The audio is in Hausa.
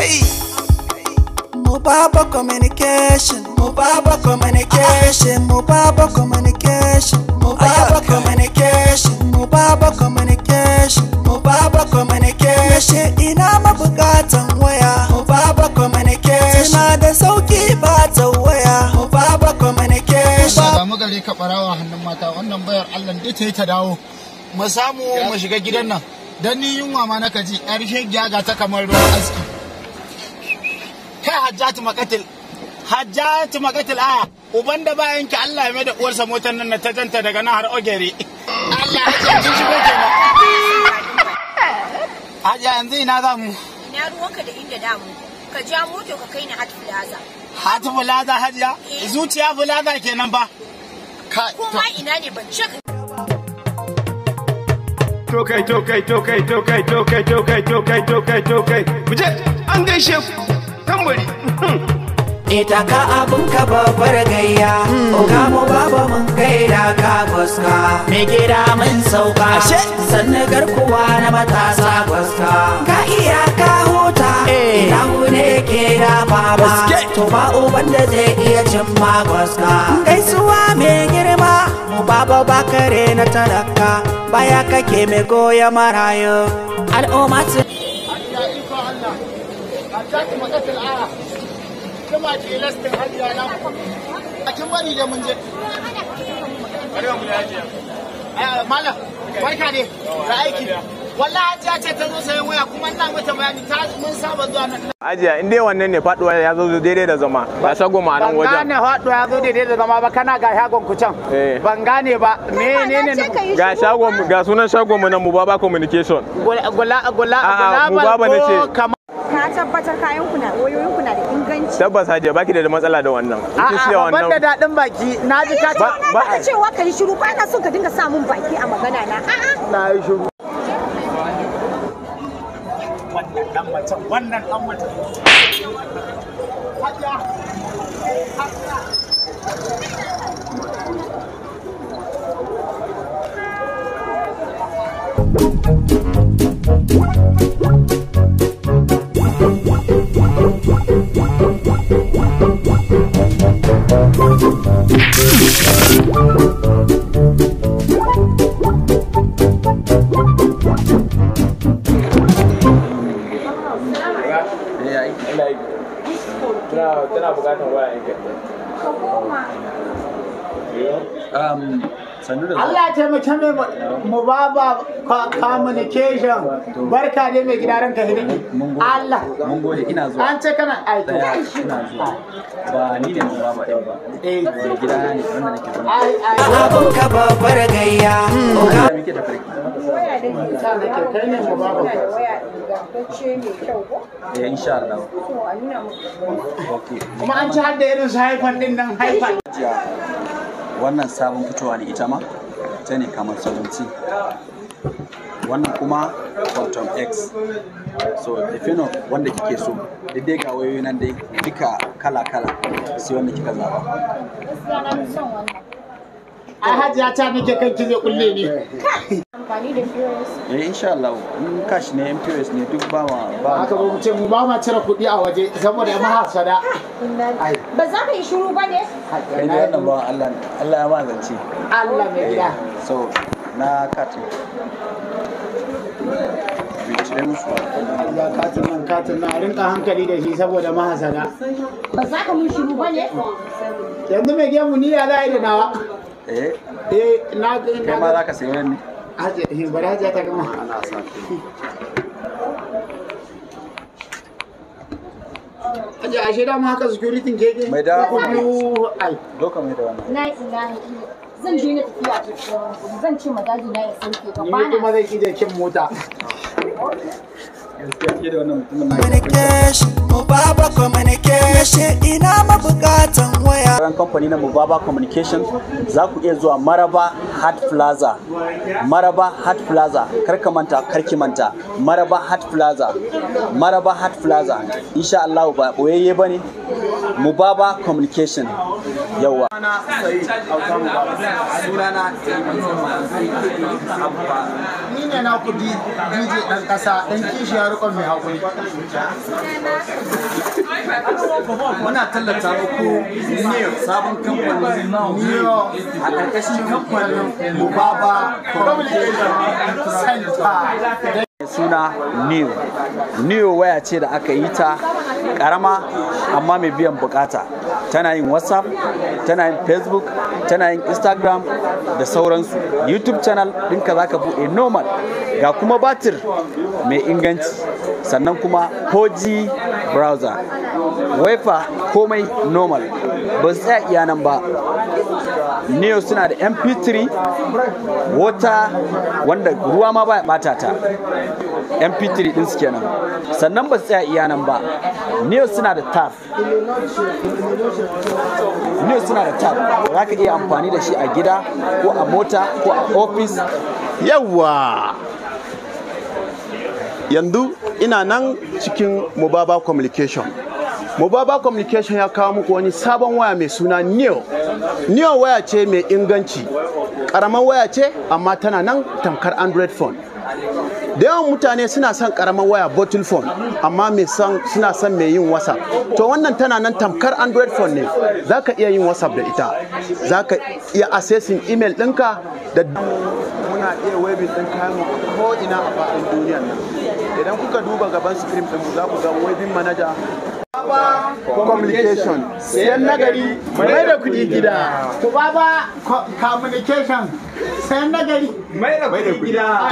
kai Mubaba communication, Mubaba communication, Mubaba communication, Mubaba communication, Mubaba communication, Mubaba communication. Ina mabukatan waya, Mubaba communication. Ina da sauki ba ta waya, Mubaba communication. Ba mu gare ka barawa hannun mata wannan bayar Allah dai ta yi ta dawo. Mu samu mu shiga gidan nan. Dan ni yunwa ma naka ji, ƙarshe giyaga ta kamar ruwan aski. Kai Hajjatu Makatil aya uban da bayan ki Allah ya mai da uwarsa motar nan ta janta daga nan har Ogere. Allah ya ji shi goke ma. Hajiya yanzu ina za mu? Ina ruwanka da inda damu. Ka ja moto ka kai ni Hat Plaza. Hat Plaza Hajiya? Zuciya Plaza kenan ba. Kuma ina ne ban ce Tokai. Muje an gaishe ku. Tambari. Ita ka abun ka babbar gayya Oga mu baba mun gaida ka fuska Me gida mun sauka Sannan garkuwa na matasa fuska Ka iya ka huta Ina ne ke da baba To ba uban da zai iya cimma fuska Gaisuwa me girma Mu baba bakare na talaka Baya kake me goya marayu Al'umma Hajjatu Makatil aya kuma tilastin hajiya na a kin bari da mun je malam barka ne da aiki wallahi hajiya ce ta zo sayan waya kuma ina mata bayani ta mun saba zuwa nan Hajiya in dai wannan ne faduwa ya zo daidai da zama ba shago ma nan wajen ban gane faduwa ya zo daidai da zama ba kana ga shagon ku can ban gane ba menene ga shagon ga sunan shagon mu na Mubaba communication Mubaba nace ka tabbatar kayan ku na wayoyin ku na da inganci. Tabbas Hajiya baki da matsala da wannan. Kin siya wannan. Ban da dadin baki. Na ji ka ce ba ka cewa kai shiru ba na so ka dinga sa mun baki a magana na. Na yi shiru. Wannan dan macen. Hajiya. Tana bukatar waya yanke. Allah ya taimake mu Mubaba communication barka ne mai gida ranka hidiki Allah mun gode ina zuwa an ce kana aiki ina zuwa ba ni ne Mubaba ɗin ba mai gida ne wanda nake zama abun ka babbar gayya Oga muke da farki Waya da ke sa nake kai ne Mubaba waya ingantacce mai kyau ko? insha Allah To a nuna muku. okay kuma an ci har da irin su haifan din nan haifan wannan sabon fitowa ne ita ma ta ne kamar 17 wannan kuma Quantum X so defino wanda kike so dai ga wayoyi nan dai duka kala sai wanda kika zaba Gaskiya na fi son wannan. ai hajiya ta nake kan ki zai kulle ne Amfani da POS. insha Allah in cash ne MPOS ne duk ba haka ba mu ce mu ba ma cire kuɗi a waje saboda ya mahasada Ba za ka yi shiru ba ne? kai ne wannan ba Allah ya ma zance Allah mai gida so na katin ya katin nan a rinka hankali da shi saboda mahasada Ba za ka mun shiru ba ne? yanzu mai gemu ni ya za a yi da nawa na kai ma za ka sayi wani bari hajiya ta gama Aje a shaida mu haka security keke mai da ku biyu ai doka mai da wannan Na ilahi zan je na tafiya zan ce madaji na ya sauke ka ni bana. kuma zai kije kin mota communication Mubaba communication ina mabukatan waya ran kamfani na Mubaba communication za ku iya zuwa Maraba Hat Plaza kar ka manta karki manta Maraba Hat Plaza insha Allah ba boyayye bane Mubaba communication yawa ni ne ne na ku DJ ɗan ƙasa ɗan kishi ya riƙon mai haƙuri. Muna tallata muku Neo sabon kamfanin Neo a ƙarƙashin kamfanin Mubaba Communication Center. Suna Neo waya ce da aka yi ta karama amma mai biyan bukata. Tana yin WhatsApp, tana yin Facebook, tana yin Instagram da sauransu. YouTube channel ɗinka za ka buɗe normal, ga kuma batir mai inganci, sannan kuma 4G browser, wifi komai normal. Ba su tsaya iya nan ba. Neo suna da MP3 wata wanda ruwa ma baya bata ta, MP3 din su kenan. Sannan ba su tsaya iya nan ba. Neo suna da tab. Neo suna da tab, za ka iya amfani da shi a gida ko a mota ko a office. Yawwa, yanzu ina nan cikin Mubaba Communication. Mubaba Communication ya kawo muku wani sabon waya mai suna Neo. Neo waya ce mai inganci, ƙaramar waya ce amma tana nan tamkar Android phone. Da yawan mutane suna son ƙaramar waya bottle phone, amma suna son mai yin WhatsApp. To wannan tana nan tamkar Android phone ne, za ka iya yin WhatsApp da ita, za ka iya accessing email ɗinka da muna iya webin ɗin kayan ko ina a faɗin duniyar nan. Idan kuka duba gaban screen ɗin za ku ga webin manager. Mubaba Communication, sayan nagari mai da kuɗi gida. Mubaba Communication, sayan nagari Mai da kuɗi gida.